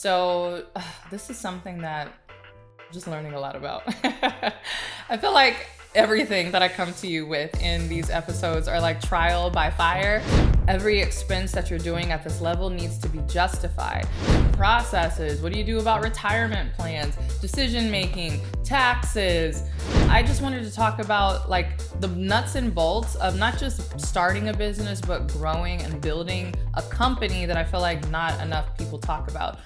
This is something that I'm just learning a lot about. I feel like everything that I come to you with in these episodes are like trial by fire. Every expense that you're doing at this level needs to be justified. Processes, what do you do about retirement plans, decision making, taxes? I just wanted to talk about like the nuts and bolts of not just starting a business, but growing and building a company that I feel like not enough people talk about.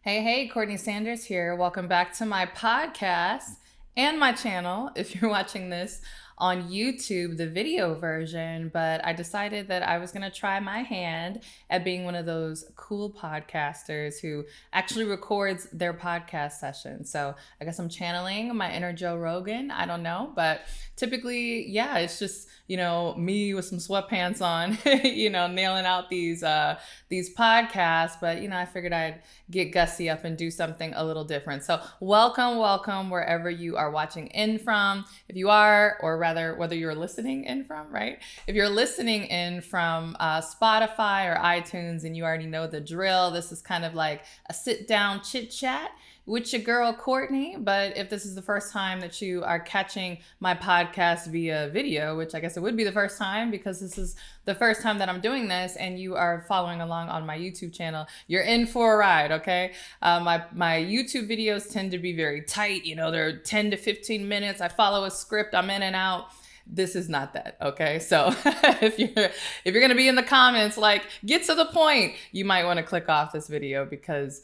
Hey, Courtney Sanders here. Welcome back to my podcast and my channel if you're watching this on YouTube, the video version, but I decided that I was going to try my hand at being one of those cool podcasters who actually records their podcast sessions. So I guess I'm channeling my inner Joe Rogan. I don't know, but typically, yeah, it's just, me with some sweatpants on, nailing out these podcasts. But, I figured I'd get gussy up and do something a little different. So welcome wherever you are watching in from. If you are, or rather whether you're listening in from, right? If you're listening in from Spotify or iTunes and you already know the drill, this is kind of like a sit down chit chat with your girl Courtney. But if this is the first time that you are catching my podcast via video, which I guess it would be the first time because this is the first time that I'm doing this, and you are following along on my YouTube channel, you're in for a ride, okay? My YouTube videos tend to be very tight. They're 10 to 15 minutes. I follow a script. I'm in and out. This is not that, okay? So if you're gonna be in the comments like, get to the point, you might want to click off this video because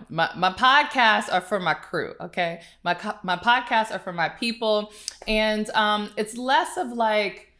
my podcasts are for my crew, okay? My podcasts are for my people, and it's less of like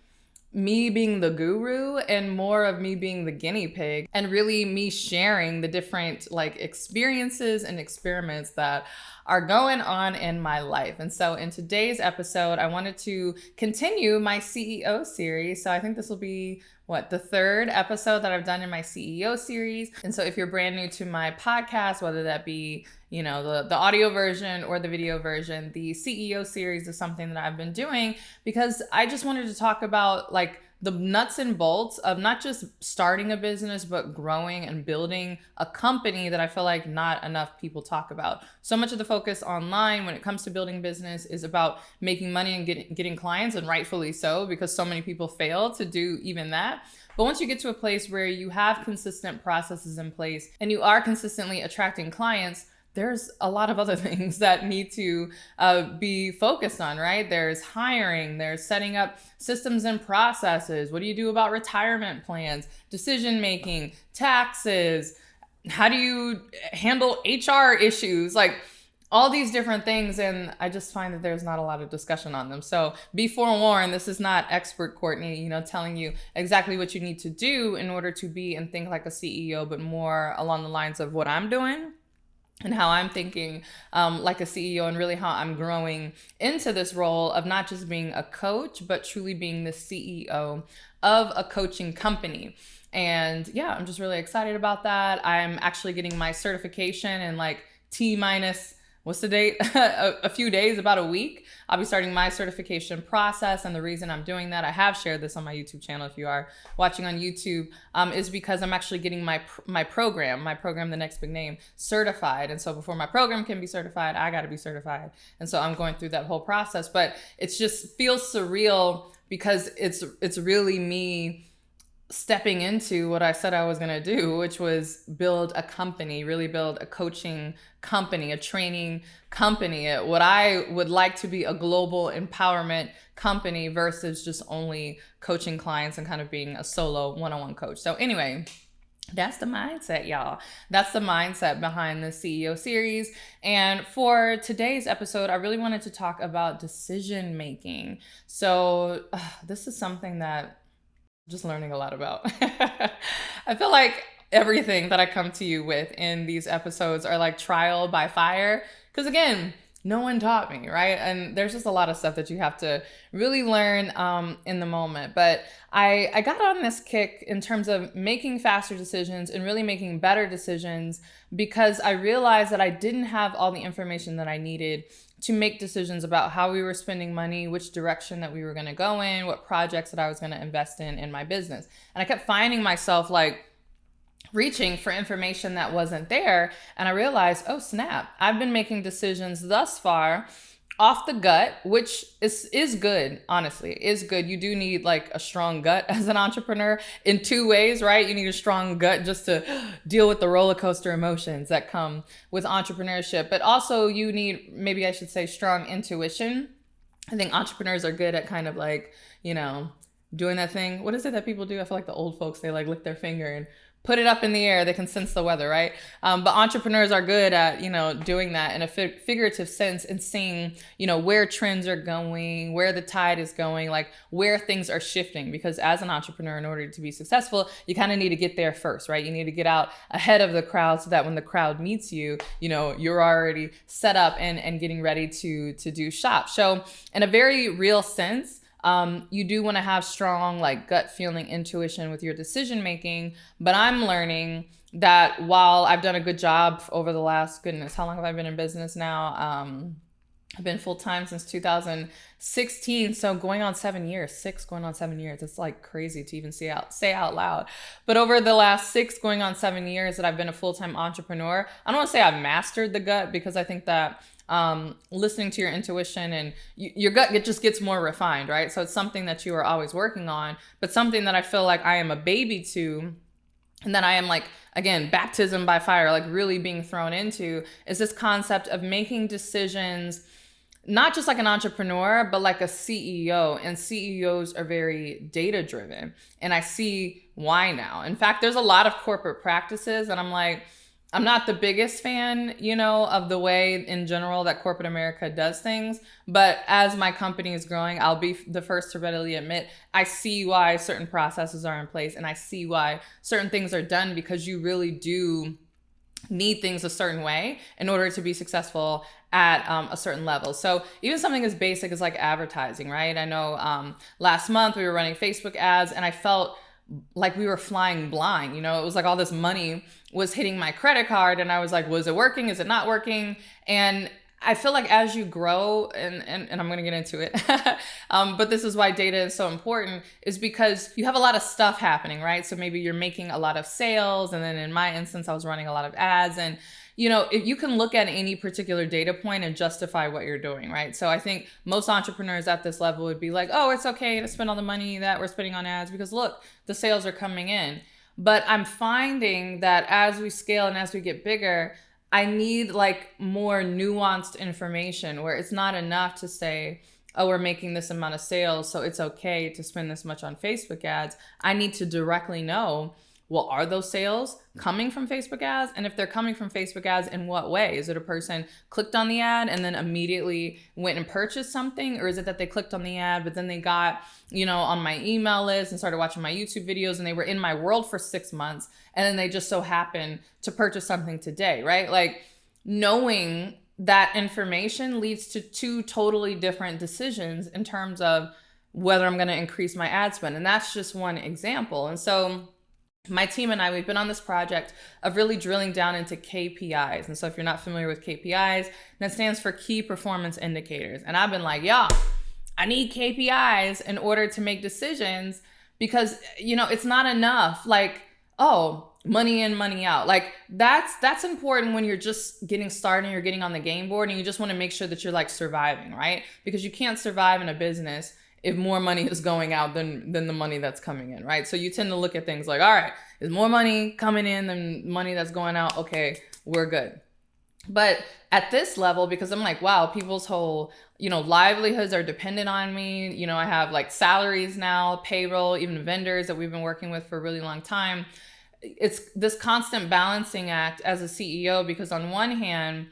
me being the guru and more of me being the guinea pig, and really me sharing the different like experiences and experiments that are going on in my life. And so in today's episode, I wanted to continue my CEO series. So I think this will be the third episode that I've done in my CEO series. And so if you're brand new to my podcast, whether that be the audio version or the video version, the CEO series is something that I've been doing because I just wanted to talk about like the nuts and bolts of not just starting a business, but growing and building a company that I feel like not enough people talk about. So much of the focus online when it comes to building business is about making money and getting clients, and rightfully so, because so many people fail to do even that. But once you get to a place where you have consistent processes in place and you are consistently attracting clients, there's a lot of other things that need to be focused on, right? There's hiring, there's setting up systems and processes. What do you do about retirement plans, decision making, taxes? How do you handle HR issues? Like all these different things. And I just find that there's not a lot of discussion on them. So be forewarned, this is not expert Courtney, telling you exactly what you need to do in order to be and think like a CEO, but more along the lines of what I'm doing and how I'm thinking like a CEO, and really how I'm growing into this role of not just being a coach, but truly being the CEO of a coaching company. And yeah, I'm just really excited about that. I'm actually getting my certification in like T-minus, what's the date? a few days, about a week. I'll be starting my certification process. And the reason I'm doing that, I have shared this on my YouTube channel if you are watching on YouTube, is because I'm actually getting my program, The Next Big Name, certified. And so before my program can be certified, I got to be certified. And so I'm going through that whole process. But it just feels surreal because it's really me stepping into what I said I was going to do, which was build a company, really build a coaching company, a training company, what I would like to be a global empowerment company versus just only coaching clients and kind of being a solo one-on-one coach. So anyway, that's the mindset, y'all. That's the mindset behind the CEO series. And for today's episode, I really wanted to talk about decision making. So this is something that just learning a lot about. I feel like everything that I come to you with in these episodes are like trial by fire. Because again, no one taught me, right? And there's just a lot of stuff that you have to really learn in the moment. But I got on this kick in terms of making faster decisions and really making better decisions because I realized that I didn't have all the information that I needed to make decisions about how we were spending money, which direction that we were going to go in, what projects that I was going to invest in my business. And I kept finding myself like reaching for information that wasn't there. And I realized, oh snap, I've been making decisions thus far off the gut, which is good, honestly, is good. You do need like a strong gut as an entrepreneur in two ways, right? You need a strong gut just to deal with the roller coaster emotions that come with entrepreneurship. But also you need, maybe I should say, strong intuition. I think entrepreneurs are good at kind of like, doing that thing. What is it that people do? I feel like the old folks, they like lick their finger and put it up in the air. They can sense the weather, right? But entrepreneurs are good at, doing that in a figurative sense and seeing, where trends are going, where the tide is going, like where things are shifting. Because as an entrepreneur, in order to be successful, you kind of need to get there first, right? You need to get out ahead of the crowd so that when the crowd meets you, you're already set up and getting ready to do shop. So in a very real sense, you do want to have strong like gut feeling, intuition with your decision making. But I'm learning that while I've done a good job over the last, goodness, how long have I been in business now? I've been full time since 2016. So going on 7 years, going on 7 years. It's like crazy to even say out loud. But over the last 6 going on 7 years that I've been a full-time entrepreneur, I don't want to say I've mastered the gut, because I think that listening to your intuition and your gut just gets more refined, right? So it's something that you are always working on, but something that I feel like I am a baby to, and that I am like, again, baptism by fire, like really being thrown into, is this concept of making decisions, not just like an entrepreneur, but like a CEO. And CEOs are very data driven. And I see why now. In fact, there's a lot of corporate practices, and I'm like, I'm not the biggest fan, of the way in general that corporate America does things. But as my company is growing, I'll be the first to readily admit, I see why certain processes are in place, and I see why certain things are done, because you really do need things a certain way in order to be successful at a certain level. So even something as basic as like advertising, right? I know last month we were running Facebook ads, and I felt like we were flying blind. It was like all this money was hitting my credit card, and I was like, was it working? Is it not working? And I feel like as you grow, and I'm going to get into it, but this is why data is so important, is because you have a lot of stuff happening, right? So maybe you're making a lot of sales, and then in my instance, I was running a lot of ads, and if you can look at any particular data point and justify what you're doing, right? So I think most entrepreneurs at this level would be like, oh, it's okay to spend all the money that we're spending on ads because look, the sales are coming in. But I'm finding that as we scale and as we get bigger, I need like more nuanced information where it's not enough to say, oh, we're making this amount of sales, so it's okay to spend this much on Facebook ads. I need to directly know, well, are those sales coming from Facebook ads? And if they're coming from Facebook ads, in what way? Is it a person clicked on the ad and then immediately went and purchased something? Or is it that they clicked on the ad, but then they got, on my email list and started watching my YouTube videos, and they were in my world for 6 months, and then they just so happened to purchase something today, right? Like knowing that information leads to two totally different decisions in terms of whether I'm going to increase my ad spend. And that's just one example. And so my team and I, we've been on this project of really drilling down into KPIs. And so if you're not familiar with KPIs, that stands for key performance indicators. And I've been like, yeah, I need KPIs in order to make decisions, because, it's not enough. Like, oh, money in, money out. Like that's important when you're just getting started and you're getting on the game board and you just want to make sure that you're like surviving, right? Because you can't survive in a business if more money is going out than the money that's coming in, right? So you tend to look at things like, all right, is more money coming in than money that's going out? Okay, we're good. But at this level, because I'm like, wow, people's whole, livelihoods are dependent on me. I have like salaries now, payroll, even vendors that we've been working with for a really long time. It's this constant balancing act as a CEO, because on one hand,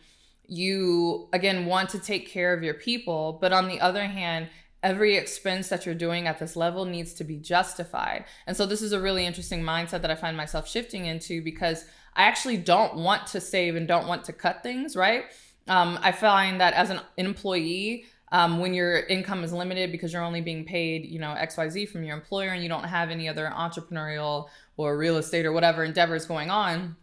you, again, want to take care of your people, but on the other hand, every expense that you're doing at this level needs to be justified. And so this is a really interesting mindset that I find myself shifting into, because I actually don't want to save and don't want to cut things, right? I find that as an employee, when your income is limited because you're only being paid, XYZ from your employer, and you don't have any other entrepreneurial or real estate or whatever endeavors going on,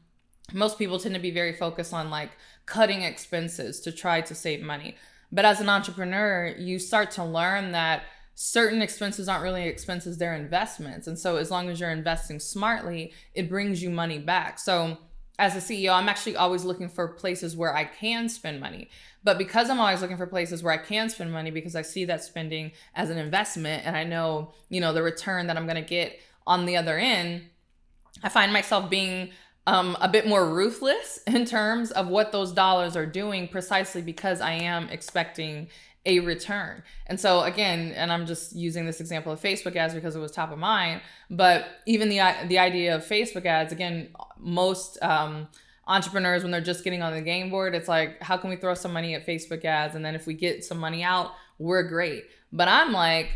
most people tend to be very focused on like cutting expenses to try to save money. But as an entrepreneur, you start to learn that certain expenses aren't really expenses, they're investments. And so as long as you're investing smartly, it brings you money back. So as a CEO, I'm actually always looking for places where I can spend money. But because I'm always looking for places where I can spend money, because I see that spending as an investment and I know, the return that I'm going to get on the other end, I find myself being a bit more ruthless in terms of what those dollars are doing, precisely because I am expecting a return. And so again, and I'm just using this example of Facebook ads because it was top of mind, but even the idea of Facebook ads, again, most entrepreneurs, when they're just getting on the game board, it's like, how can we throw some money at Facebook ads? And then if we get some money out, we're great. But I'm like,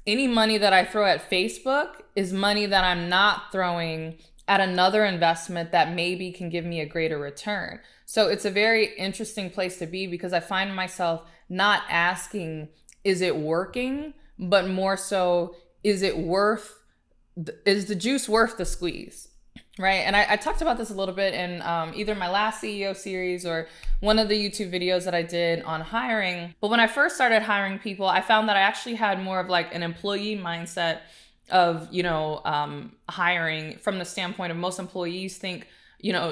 any money that I throw at Facebook is money that I'm not throwing at another investment that maybe can give me a greater return. So it's a very interesting place to be, because I find myself not asking, is it working? But more so, is the juice worth the squeeze? Right. And I talked about this a little bit in either my last CEO series or one of the YouTube videos that I did on hiring. But when I first started hiring people, I found that I actually had more of like an employee mindset of, hiring, from the standpoint of most employees think,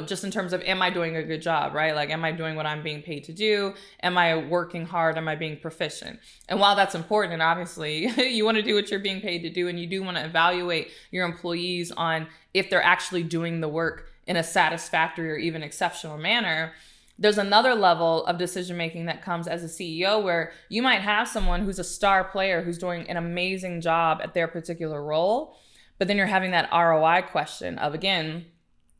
just in terms of, am I doing a good job, right? Like, am I doing what I'm being paid to do? Am I working hard? Am I being proficient? And while that's important, and obviously you want to do what you're being paid to do, and you do want to evaluate your employees on if they're actually doing the work in a satisfactory or even exceptional manner, there's another level of decision-making that comes as a CEO, where you might have someone who's a star player who's doing an amazing job at their particular role, but then you're having that ROI question of, again,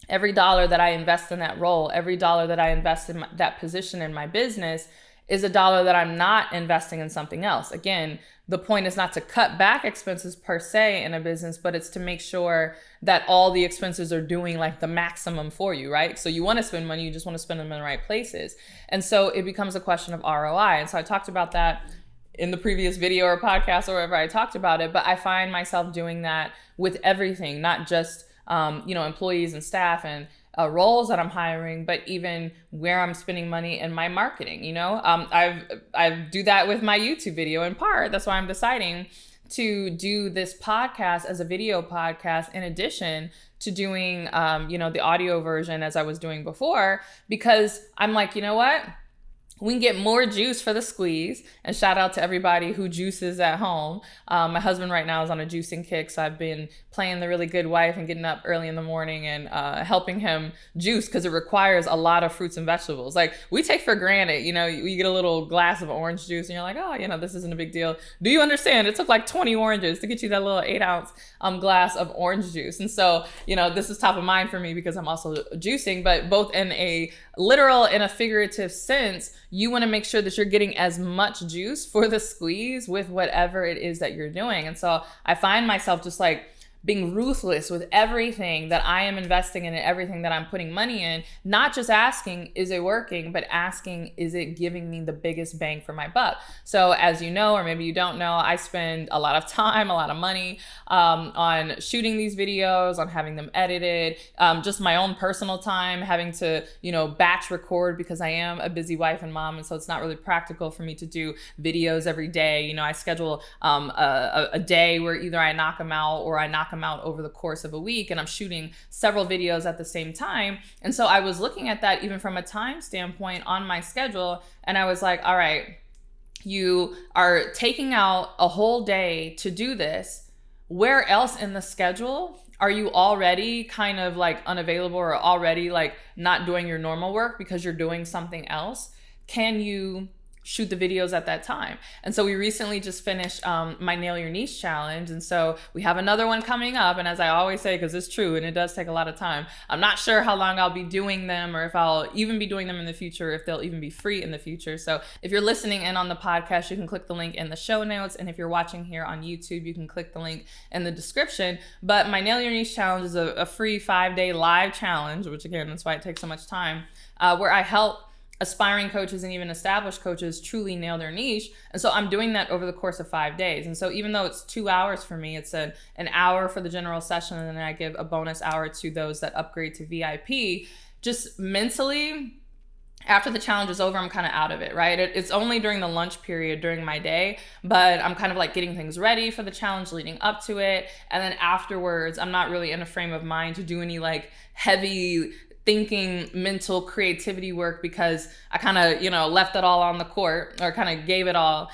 every dollar that I invest in that role, every dollar that I invest in that position in my business is a dollar that I'm not investing in something else. Again, the point is not to cut back expenses per se in a business, but it's to make sure that all the expenses are doing like the maximum for you, right? So you want to spend money, you just want to spend them in the right places. And so it becomes a question of ROI. And so I talked about that in the previous video or podcast or wherever I talked about it, but I find myself doing that with everything, not just employees and staff and roles that I'm hiring, but even where I'm spending money in my marketing. I do that with my YouTube video in part. That's why I'm deciding to do this podcast as a video podcast in addition to doing, the audio version as I was doing before, because I'm like, you know what? We can get more juice for the squeeze. And shout out to everybody who juices at home. My husband right now is on a juicing kick, so I've been playing the really good wife and getting up early in the morning and helping him juice, because it requires a lot of fruits and vegetables. Like, we take for granted, you get a little glass of orange juice and you're like, oh, this isn't a big deal. Do you understand? It took like 20 oranges to get you that little 8-ounce glass of orange juice. And so, this is top of mind for me because I'm also juicing, but both in a literal and a figurative sense, you want to make sure that you're getting as much juice for the squeeze with whatever it is that you're doing. And so I find myself just like being ruthless with everything that I am investing in and everything that I'm putting money in, not just asking, is it working, but asking, is it giving me the biggest bang for my buck? So as you know, or maybe you don't know, I spend a lot of time, a lot of money on shooting these videos, on having them edited, just my own personal time, having to, batch record because I am a busy wife and mom. And so it's not really practical for me to do videos every day. I schedule a day where either I knock them out or I knock them out over the course of a week, and I'm shooting several videos at the same time. And so I was looking at that even from a time standpoint on my schedule, and I was like, all right, you are taking out a whole day to do this. Where else in the schedule are you already kind of like unavailable or already like not doing your normal work because you're doing something else? Can you shoot the videos at that time? And so we recently just finished my Nail Your Niche challenge. And so we have another one coming up. And as I always say, because it's true and it does take a lot of time, I'm not sure how long I'll be doing them or if I'll even be doing them in the future, if they'll even be free in the future. So if you're listening in on the podcast, you can click the link in the show notes. And if you're watching here on YouTube, you can click the link in the description. But my Nail Your Niche challenge is a free 5-day live challenge, which again, that's why it takes so much time, where I help aspiring coaches and even established coaches truly nail their niche. And so I'm doing that over the course of 5 days. And so even though it's 2 hours for me, it's an hour for the general session, and then I give a bonus hour to those that upgrade to VIP. Just mentally, after the challenge is over, I'm kind of out of it, right? It's only during the lunch period during my day, but I'm kind of like getting things ready for the challenge leading up to it. And then afterwards, I'm not really in a frame of mind to do any like heavy thinking, mental creativity work, because I kind of, left it all on the court, or kind of gave it all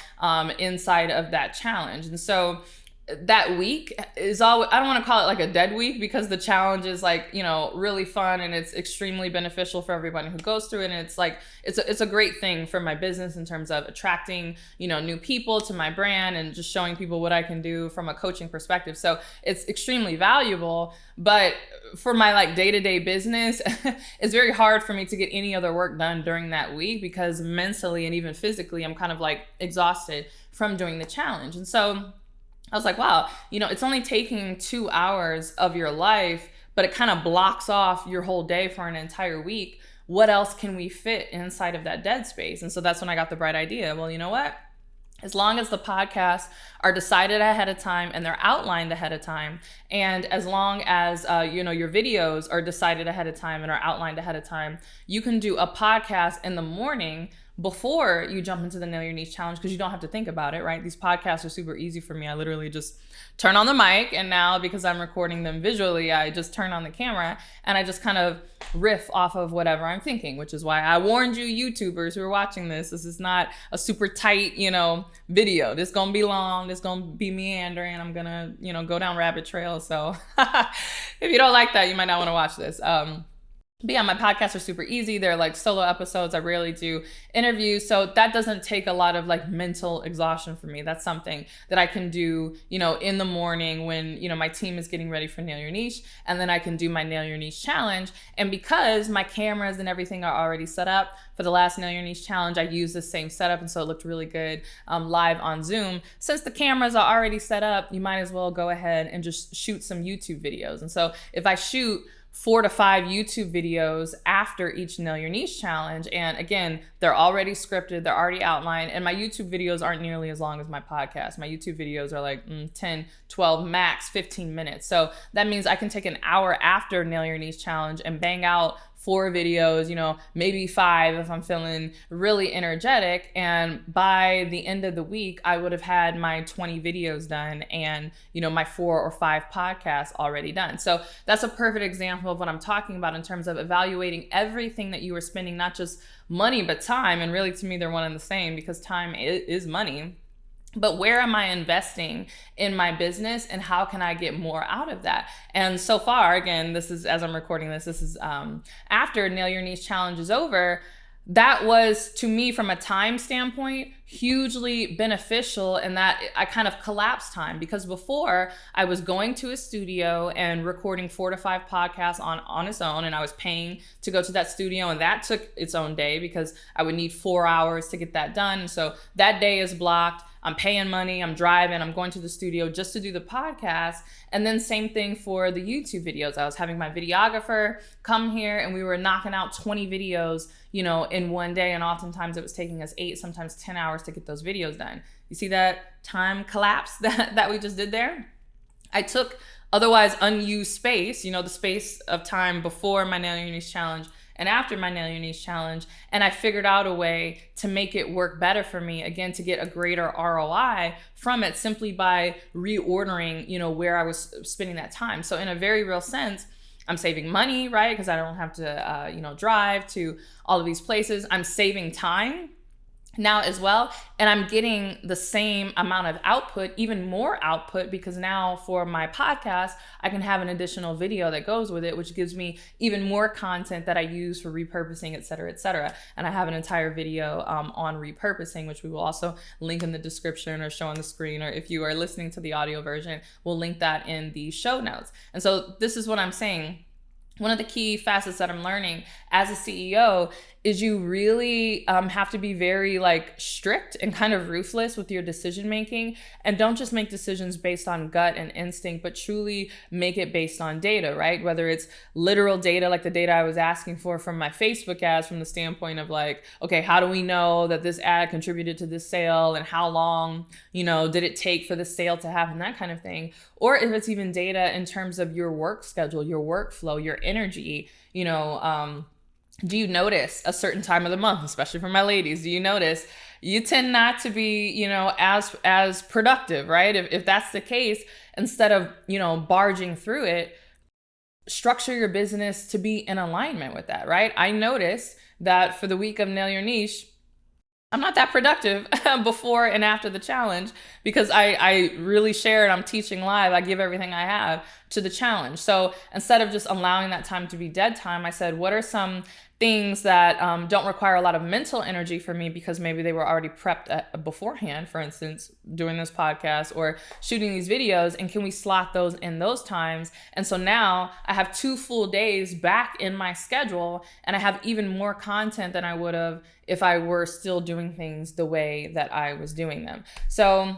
inside of that challenge. And so that week is all, I don't want to call it like a dead week, because the challenge is like, really fun, and it's extremely beneficial for everybody who goes through it. And it's like, it's a great thing for my business in terms of attracting, new people to my brand, and just showing people what I can do from a coaching perspective. So it's extremely valuable. But for my like day-to-day business, it's very hard for me to get any other work done during that week, because mentally and even physically, I'm kind of like exhausted from doing the challenge. And so I was like, wow, it's only taking 2 hours of your life, but it kind of blocks off your whole day for an entire week. What else can we fit inside of that dead space? And so that's when I got the bright idea. Well, you know what? As long as the podcasts are decided ahead of time and they're outlined ahead of time, and as long as your videos are decided ahead of time and are outlined ahead of time, you can do a podcast in the morning before you jump into the Nail Your Niche Challenge, because you don't have to think about it, right? These podcasts are super easy for me. I literally just turn on the mic, and now because I'm recording them visually, I just turn on the camera and I just kind of riff off of whatever I'm thinking, which is why I warned you YouTubers who are watching this. This is not a super tight, video. This is going to be long. This is going to be meandering. I'm going to, go down rabbit trails. So if you don't like that, you might not want to watch this. But yeah, my podcasts are super easy. They're like solo episodes. I rarely do interviews. So that doesn't take a lot of like mental exhaustion for me. That's something that I can do, in the morning when, my team is getting ready for Nail Your Niche. And then I can do my Nail Your Niche challenge. And because my cameras and everything are already set up for the last Nail Your Niche challenge, I used the same setup. And so it looked really good live on Zoom. Since the cameras are already set up, you might as well go ahead and just shoot some YouTube videos. And so if I shoot 4 to 5 YouTube videos after each Nail Your Niche challenge. And again, they're already scripted, they're already outlined, and my YouTube videos aren't nearly as long as my podcast. My YouTube videos are like 10, 12, max 15 minutes. So that means I can take an hour after Nail Your Niche challenge and bang out 4 videos, maybe 5 if I'm feeling really energetic. And by the end of the week, I would have had my 20 videos done and, my 4 or 5 podcasts already done. So that's a perfect example of what I'm talking about in terms of evaluating everything that you are spending, not just money, but time. And really, to me, they're one and the same, because time is money. But where am I investing in my business, and how can I get more out of that? And so far, again, this is, as I'm recording this is after Nail Your Niche challenge is over. That was, to me, from a time standpoint, hugely beneficial in that I kind of collapsed time, because before I was going to a studio and recording 4 to 5 podcasts on its own, and I was paying to go to that studio, and that took its own day because I would need 4 hours to get that done. So that day is blocked. I'm paying money, I'm driving, I'm going to the studio just to do the podcast. And then same thing for the YouTube videos. I was having my videographer come here, and we were knocking out 20 videos, in one day. And oftentimes it was taking us 8, sometimes 10 hours to get those videos done. You see that time collapse that we just did there? I took otherwise unused space, the space of time before my Nail Your Niche challenge and after my Nail Your Niche challenge, and I figured out a way to make it work better for me, again, to get a greater ROI from it, simply by reordering, where I was spending that time. So in a very real sense, I'm saving money, right? Because I don't have to, drive to all of these places. I'm saving time now as well. And I'm getting the same amount of output, even more output, because now for my podcast, I can have an additional video that goes with it, which gives me even more content that I use for repurposing, et cetera, et cetera. And I have an entire video on repurposing, which we will also link in the description or show on the screen, or if you are listening to the audio version, we'll link that in the show notes. And so this is what I'm saying. One of the key facets that I'm learning as a CEO is you really have to be very strict and kind of ruthless with your decision making, and don't just make decisions based on gut and instinct, but truly make it based on data, right? Whether it's literal data, like the data I was asking for from my Facebook ads, from the standpoint of okay, how do we know that this ad contributed to this sale, and how long, did it take for the sale to happen, that kind of thing. Or if it's even data in terms of your work schedule, your workflow, your energy, do you notice a certain time of the month, especially for my ladies, do you notice you tend not to be, as productive, right? If that's the case, instead of, barging through it, structure your business to be in alignment with that, right? I notice that for the week of Nail Your Niche, I'm not that productive before and after the challenge because I really share it. I'm teaching live. I give everything I have to the challenge. So instead of just allowing that time to be dead time, I said, what are some things that don't require a lot of mental energy for me because maybe they were already prepped beforehand, for instance, doing this podcast or shooting these videos, and can we slot those in those times? And so now I have 2 full days back in my schedule, and I have even more content than I would have if I were still doing things the way that I was doing them. So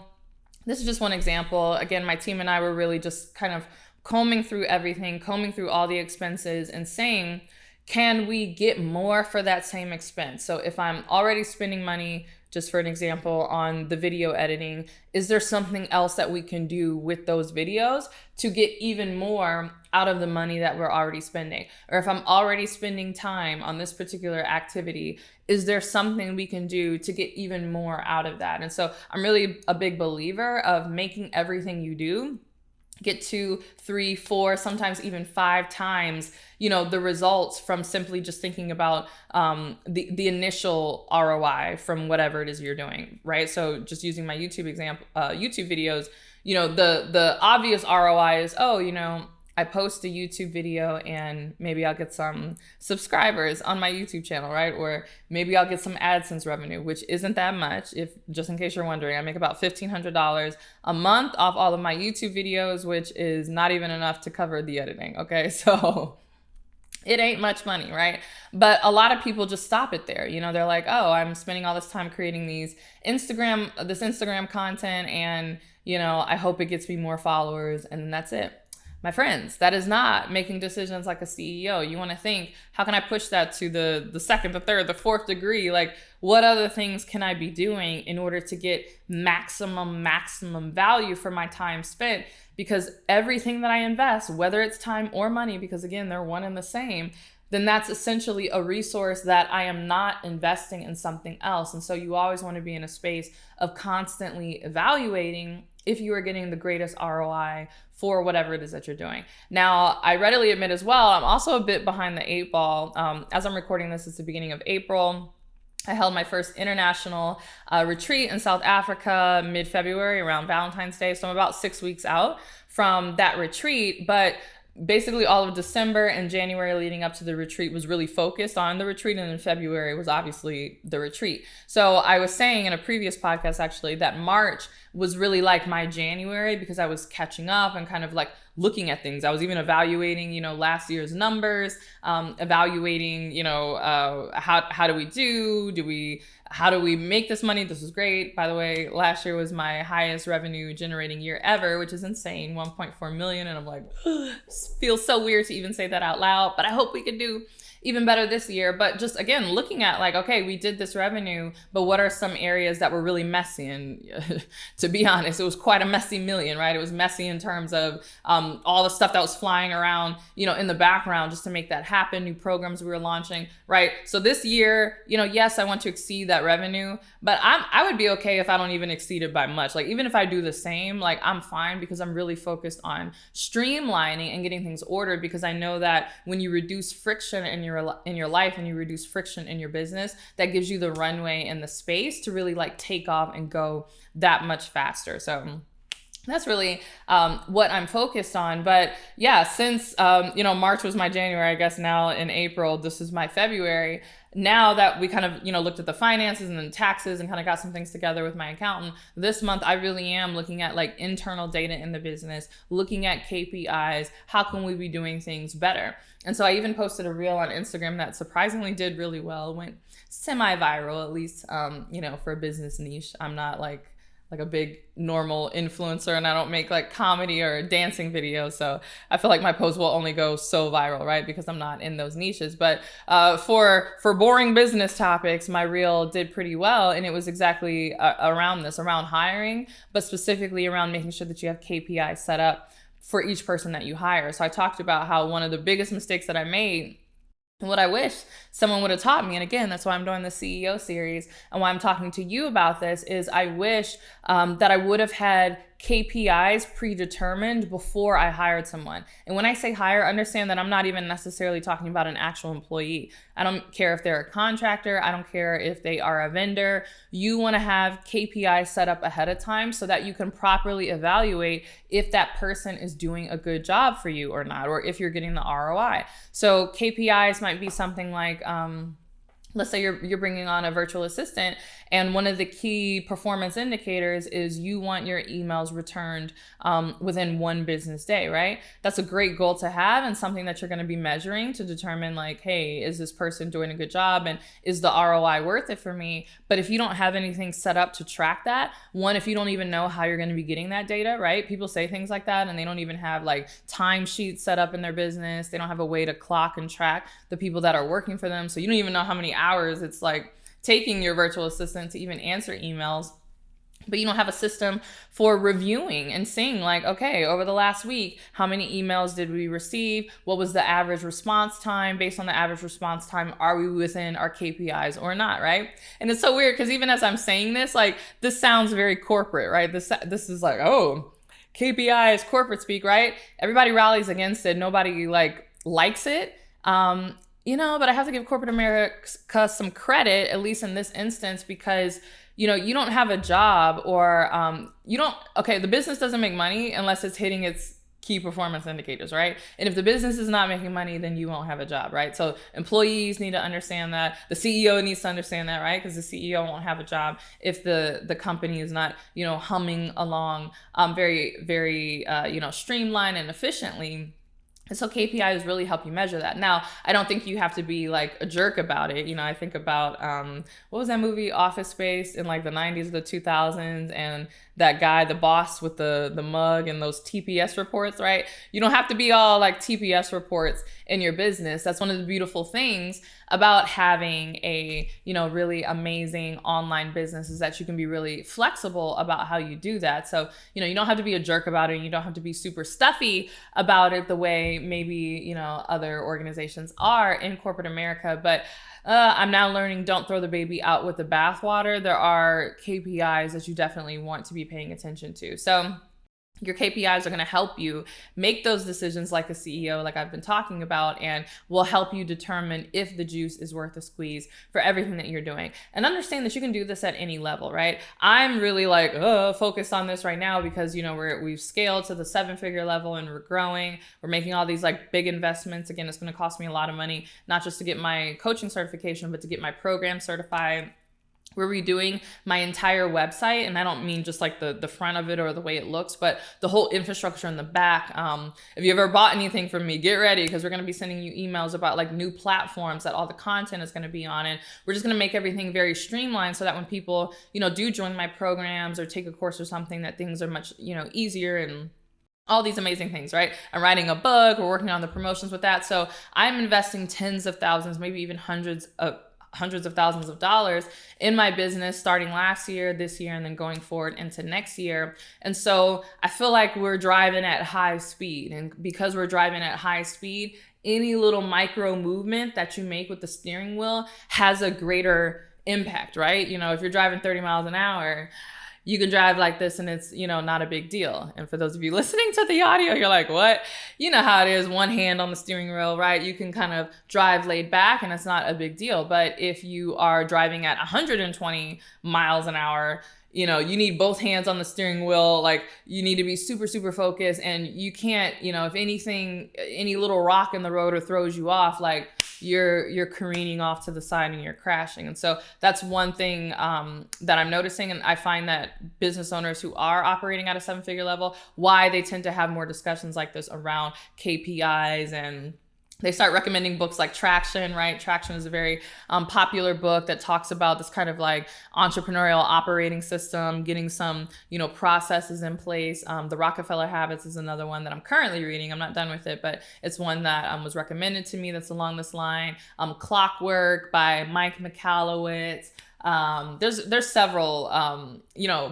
this is just one example. Again, my team and I were really just kind of combing through everything, combing through all the expenses and saying, can we get more for that same expense? So if I'm already spending money, just for an example, on the video editing, is there something else that we can do with those videos to get even more out of the money that we're already spending? Or if I'm already spending time on this particular activity, is there something we can do to get even more out of that? And so I'm really a big believer of making everything you do get 2, 3, 4, sometimes even 5 times, the results from simply just thinking about the initial ROI from whatever it is you're doing, right? So just using my YouTube example, YouTube videos, the obvious ROI is, I post a YouTube video and maybe I'll get some subscribers on my YouTube channel, right? Or maybe I'll get some AdSense revenue, which isn't that much. If just in case you're wondering, I make about $1,500 a month off all of my YouTube videos, which is not even enough to cover the editing. Okay, so it ain't much money, right? But a lot of people just stop it there. They're like, oh, I'm spending all this time creating this Instagram content, and I hope it gets me more followers, and then that's it. My friends, that is not making decisions like a CEO. You want to think, how can I push that to the second, the third, the fourth degree? Like, what other things can I be doing in order to get maximum value for my time spent? Because everything that I invest, whether it's time or money, because again, they're one and the same, then that's essentially a resource that I am not investing in something else. And so you always want to be in a space of constantly evaluating if you are getting the greatest ROI for whatever it is that you're doing. Now, I readily admit as well, I'm also a bit behind the 8 ball. As I'm recording this, it's the beginning of April. I held my first international retreat in South Africa mid-February around Valentine's Day. So I'm about 6 weeks out from that retreat, but basically all of December and January leading up to the retreat was really focused on the retreat, and in February was obviously the retreat. So I was saying in a previous podcast actually that March was really like my January because I was catching up and kind of like looking at things. I was even evaluating, last year's numbers, evaluating, how do we do? How do we make this money? This was great. By the way, last year was my highest revenue generating year ever, which is insane, 1.4 million. And I'm like, feels so weird to even say that out loud, but I hope we could do even better this year. But just again, looking at like, okay, we did this revenue, but what are some areas that were really messy? And to be honest, it was quite a messy million, right? It was messy in terms of all the stuff that was flying around, in the background just to make that happen, new programs we were launching, right? So this year, yes, I want to exceed that revenue, but I would be okay if I don't even exceed it by much. Like even if I do the same, like I'm fine because I'm really focused on streamlining and getting things ordered, because I know that when you reduce friction in your life and you reduce friction in your business, that gives you the runway and the space to really like take off and go that much faster. So that's really what I'm focused on. But yeah, since March was my January, I guess now in April, this is my February. Now that we kind of, looked at the finances and then taxes and kind of got some things together with my accountant, this month I really am looking at like internal data in the business, looking at KPIs, how can we be doing things better? And so I even posted a reel on Instagram that surprisingly did really well, went semi-viral, at least, for a business niche. I'm not like a big normal influencer, and I don't make like comedy or dancing videos. So I feel like my post will only go so viral, right? Because I'm not in those niches. But for boring business topics, my reel did pretty well. And it was exactly around hiring, but specifically around making sure that you have KPIs set up for each person that you hire. So I talked about how one of the biggest mistakes that I made what I wish someone would have taught me, and again, that's why I'm doing the CEO series and why I'm talking to you about this, is I wish that I would have had KPIs predetermined before I hired someone. And when I say hire, understand that I'm not even necessarily talking about an actual employee. I don't care if they're a contractor. I don't care if they are a vendor. You want to have KPIs set up ahead of time so that you can properly evaluate if that person is doing a good job for you or not, or if you're getting the ROI. So KPIs might be something like, let's say you're bringing on a virtual assistant, and one of the key performance indicators is you want your emails returned within 1 business day, right? That's a great goal to have, and something that you're going to be measuring to determine, like, hey, is this person doing a good job, and is the ROI worth it for me? But if you don't have anything set up to track that, one, if you don't even know how you're going to be getting that data, right? People say things like that, and they don't even have like timesheets set up in their business. They don't have a way to clock and track the people that are working for them. So you don't even know how many hours it's like taking your virtual assistant to even answer emails. But you don't have a system for reviewing and seeing, like, okay, over the last week, how many emails did we receive? What was the average response time? Based on the average response time, are we within our KPIs or not, right? And it's so weird because even as I'm saying this, like, this sounds very corporate, right? This is like, oh, KPIs, corporate speak, right? Everybody rallies against it. Nobody likes it. But I have to give corporate America some credit, at least in this instance, because you don't have a job, or the business doesn't make money unless it's hitting its key performance indicators, right? And if the business is not making money, then you won't have a job, right? So employees need to understand that. The CEO needs to understand that, right? Because the CEO won't have a job if the company is not, humming along very, very, streamlined and efficiently. And so KPIs really help you measure that. Now, I don't think you have to be like a jerk about it. I think about, what was that movie, Office Space, in like the 90s, the 2000s, and that guy, the boss with the mug and those TPS reports, right? You don't have to be all like TPS reports in your business. That's one of the beautiful things about having a, really amazing online business, is that you can be really flexible about how you do that. So, you don't have to be a jerk about it, and you don't have to be super stuffy about it the way maybe, other organizations are in corporate America. But I'm now learning, don't throw the baby out with the bathwater. There are KPIs that you definitely want to be paying attention to. So your KPIs are going to help you make those decisions like a CEO, like I've been talking about, and will help you determine if the juice is worth the squeeze for everything that you're doing. And understand that you can do this at any level, right? I'm really focused on this right now because, we've scaled to the 7-figure level and we're growing. We're making all these big investments. Again, it's going to cost me a lot of money, not just to get my coaching certification, but to get my program certified. We're redoing my entire website, and I don't mean just like the front of it or the way it looks, but the whole infrastructure in the back. If you ever bought anything from me, get ready, because we're going to be sending you emails about new platforms that all the content is going to be on, and we're just going to make everything very streamlined so that when people, do join my programs or take a course or something, that things are much, easier, and all these amazing things, right? I'm writing a book. We're working on the promotions with that. So I'm investing tens of thousands, maybe even hundreds of thousands of dollars in my business, starting last year, this year, and then going forward into next year. And so I feel like we're driving at high speed. And because we're driving at high speed, any little micro movement that you make with the steering wheel has a greater impact, right? If you're driving 30 miles an hour, you can drive like this and it's, not a big deal. And for those of you listening to the audio, you're like, what? You know how it is, one hand on the steering wheel, right? You can kind of drive laid back and it's not a big deal. But if you are driving at 120 miles an hour, you need both hands on the steering wheel. You need to be super, super focused, and you can't, if anything, any little rock in the road or throws you off, you're careening off to the side and you're crashing. And so that's one thing that I'm noticing. And I find that business owners who are operating at a 7-figure level, why they tend to have more discussions like this around KPIs, and they start recommending books like Traction, right? Traction is a very popular book that talks about this kind of entrepreneurial operating system, getting some, processes in place. The Rockefeller Habits is another one that I'm currently reading. I'm not done with it, but it's one that was recommended to me that's along this line. Clockwork by Mike Michalowicz. There's several,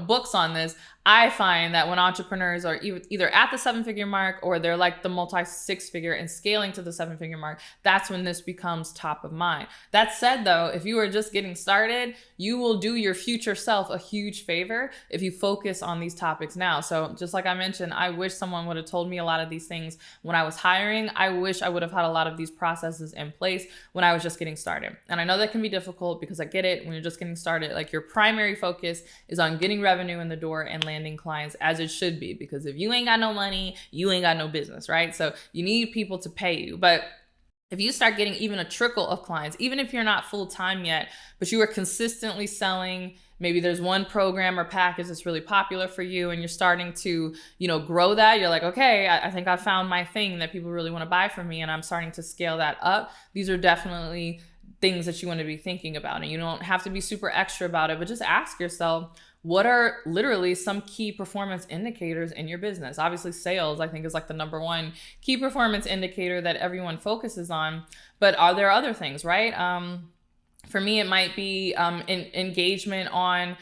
books on this. I find that when entrepreneurs are either at the 7-figure mark or they're like the multi 6-figure and scaling to the 7-figure mark, that's when this becomes top of mind. That said, though, if you are just getting started, you will do your future self a huge favor if you focus on these topics now. So just like I mentioned, I wish someone would have told me a lot of these things when I was hiring. I wish I would have had a lot of these processes in place when I was just getting started. And I know that can be difficult because I get it. When you're just getting started, like your primary focus is on getting revenue in the door and landing clients, as it should be, because if you ain't got no money, you ain't got no business, right? So you need people to pay you. But if you start getting even a trickle of clients, even if you're not full-time yet, but you are consistently selling, maybe there's one program or package that's really popular for you and you're starting to, grow that. You're like, okay, I think I found my thing that people really want to buy from me, and I'm starting to scale that up. These are definitely things that you want to be thinking about. And you don't have to be super extra about it, but just ask yourself, what are literally some key performance indicators in your business? Obviously, sales, I think, is like the number one key performance indicator that everyone focuses on. But are there other things, right? For me, it might be engagement on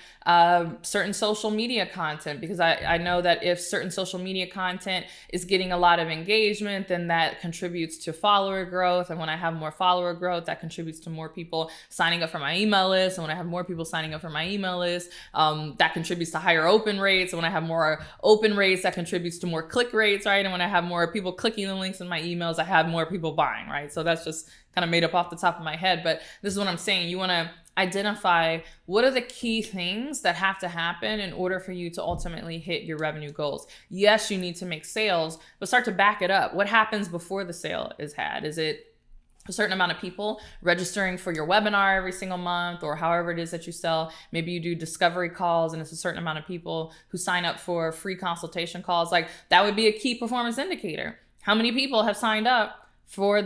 certain social media content, because I know that if certain social media content is getting a lot of engagement, then that contributes to follower growth. And when I have more follower growth, that contributes to more people signing up for my email list. And when I have more people signing up for my email list, that contributes to higher open rates. And when I have more open rates, that contributes to more click rates, right? And when I have more people clicking the links in my emails, I have more people buying, right? So that's just kind of made up off the top of my head. But this is what I'm saying. You want to identify what are the key things that have to happen in order for you to ultimately hit your revenue goals. Yes, you need to make sales, but start to back it up. What happens before the sale is had? Is it a certain amount of people registering for your webinar every single month, or however it is that you sell? Maybe you do discovery calls and it's a certain amount of people who sign up for free consultation calls. Like, that would be a key performance indicator. How many people have signed up for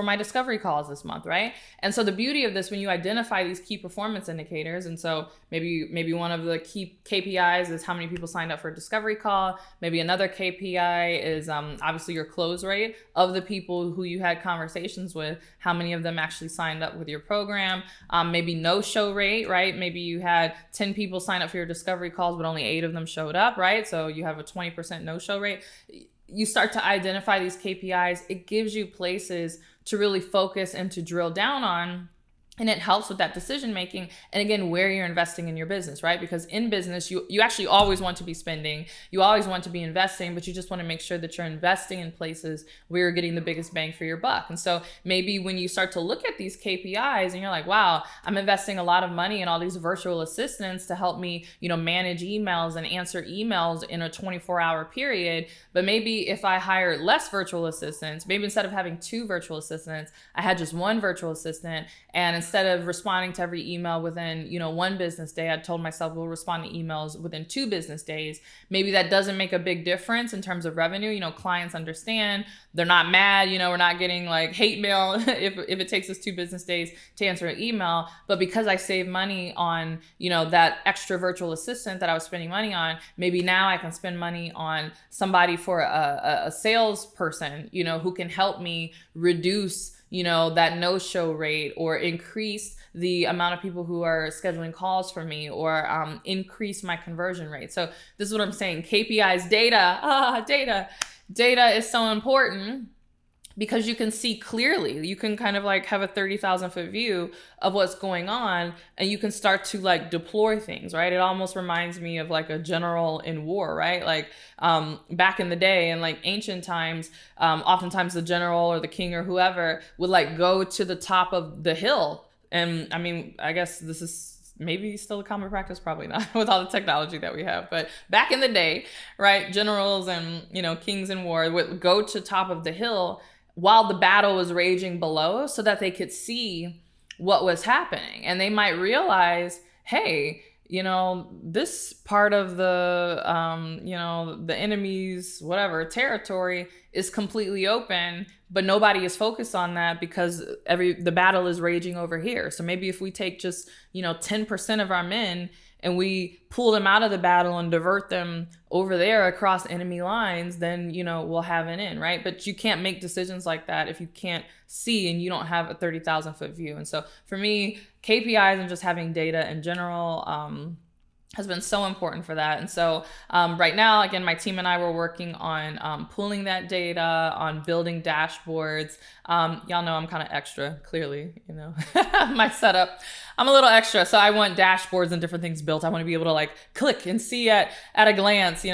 my discovery calls this month, right? And so the beauty of this, when you identify these key performance indicators, and so maybe one of the key KPIs is how many people signed up for a discovery call. Maybe another KPI is obviously your close rate of the people who you had conversations with. How many of them actually signed up with your program? Maybe no-show rate, right? Maybe you had 10 people sign up for your discovery calls, but only 8 of them showed up, right? So you have a 20% no-show rate. You start to identify these KPIs, it gives you places to really focus and to drill down on. And it helps with that decision making. And again, where you're investing in your business, right? Because in business, you actually always want to be spending. You always want to be investing, but you just want to make sure that you're investing in places where you're getting the biggest bang for your buck. And so maybe when you start to look at these KPIs and you're like, wow, I'm investing a lot of money in all these virtual assistants to help me, manage emails and answer emails in a 24-hour period. But maybe if I hire less virtual assistants, maybe instead of having 2 virtual assistants, I had just 1 virtual assistant. And instead of responding to every email within, 1 business day, I told myself we'll respond to emails within 2 business days. Maybe that doesn't make a big difference in terms of revenue. Clients understand. They're not mad. We're not getting like hate mail if it takes us 2 business days to answer an email. But because I save money on, that extra virtual assistant that I was spending money on, maybe now I can spend money on somebody for a salesperson, who can help me reduce that no-show rate, or increase the amount of people who are scheduling calls for me, or increase my conversion rate. So this is what I'm saying. KPIs, data is so important, because you can see clearly. You can kind of like have a 30,000 foot view of what's going on, and you can start to like deploy things, right? It almost reminds me of like a general in war, right? Like back in the day, in like ancient times, oftentimes the general or the king or whoever would like go to the top of the hill. And I mean, I guess this is maybe still a common practice, probably not with all the technology that we have. But back in the day, right, generals and, kings in war would go to top of the hill while the battle was raging below, so that they could see what was happening. And they might realize, hey, this part of the, the enemy's whatever territory is completely open, but nobody is focused on that because the battle is raging over here. So maybe if we take just, 10% of our men and we pull them out of the battle and divert them over there across enemy lines, then, we'll have an in, right? But you can't make decisions like that if you can't see and you don't have a 30,000 foot view. And so for me, KPIs and just having data in general, has been so important for that. And so right now, again, my team and I were working on pulling that data, on building dashboards. Y'all know I'm kind of extra, clearly, my setup. I'm a little extra. So I want dashboards and different things built. I want to be able to click and see at a glance,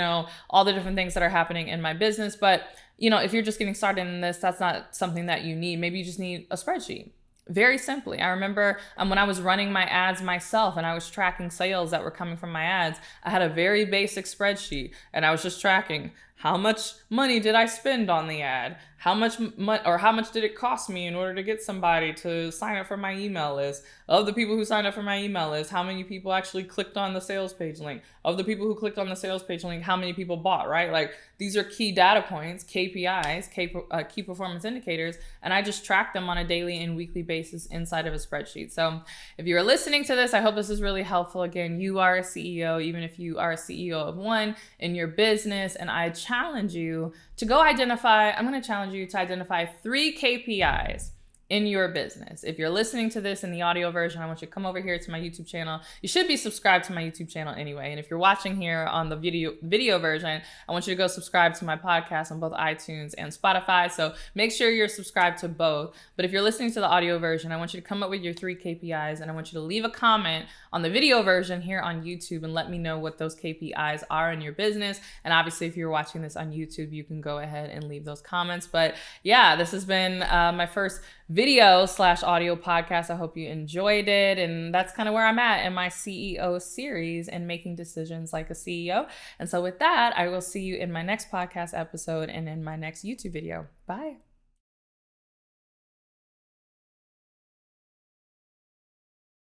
all the different things that are happening in my business. But, if you're just getting started in this, that's not something that you need. Maybe you just need a spreadsheet. Very simply, I remember when I was running my ads myself and I was tracking sales that were coming from my ads, I had a very basic spreadsheet and I was just tracking how much money did I spend on the ad? How much did it cost me in order to get somebody to sign up for my email list? Of the people who signed up for my email list, how many people actually clicked on the sales page link? Of the people who clicked on the sales page link, how many people bought, right? These are key data points, KPIs, key performance indicators, and I just track them on a daily and weekly basis inside of a spreadsheet. So if you're listening to this, I hope this is really helpful. Again, you are a CEO, even if you are a CEO of one in your business, and I challenge you to go identify, I'm going to challenge you to identify 3 KPIs in your business. If you're listening to this in the audio version, I want you to come over here to my YouTube channel. You should be subscribed to my YouTube channel anyway. And if you're watching here on the video version, I want you to go subscribe to my podcast on both iTunes and Spotify. So make sure you're subscribed to both. But if you're listening to the audio version, I want you to come up with your 3 KPIs, and I want you to leave a comment on the video version here on YouTube and let me know what those KPIs are in your business. And obviously, if you're watching this on YouTube, you can go ahead and leave those comments. But yeah, this has been my first video/audio podcast. I hope you enjoyed it. And that's kind of where I'm at in my CEO series and making decisions like a CEO. And so with that, I will see you in my next podcast episode and in my next YouTube video. Bye.